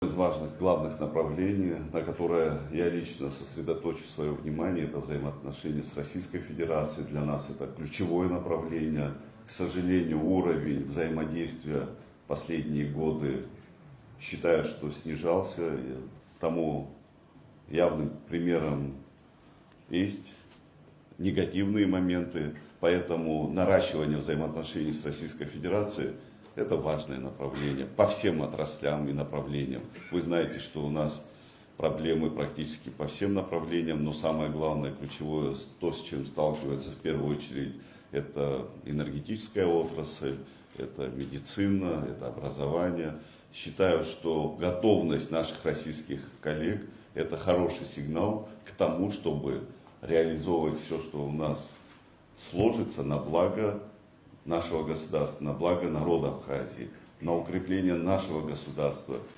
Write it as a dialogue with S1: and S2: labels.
S1: Из важных, главных направлений, на которое я лично сосредоточу свое внимание, это взаимоотношения с Российской Федерацией. Для нас это ключевое направление. К сожалению, уровень взаимодействия последние годы, считаю, что снижался. Тому явным примером есть негативные моменты. Поэтому наращивание взаимоотношений с Российской Федерацией – это важное направление по всем отраслям и направлениям. Вы знаете, что у нас проблемы практически по всем направлениям, но самое главное, ключевое, то, с чем сталкивается в первую очередь, это энергетическая отрасль, это медицина, это образование. Считаю, что готовность наших российских коллег – это хороший сигнал к тому, чтобы реализовывать все, что у нас сложится на благо нашего государства, на благо народа Абхазии, на укрепление нашего государства.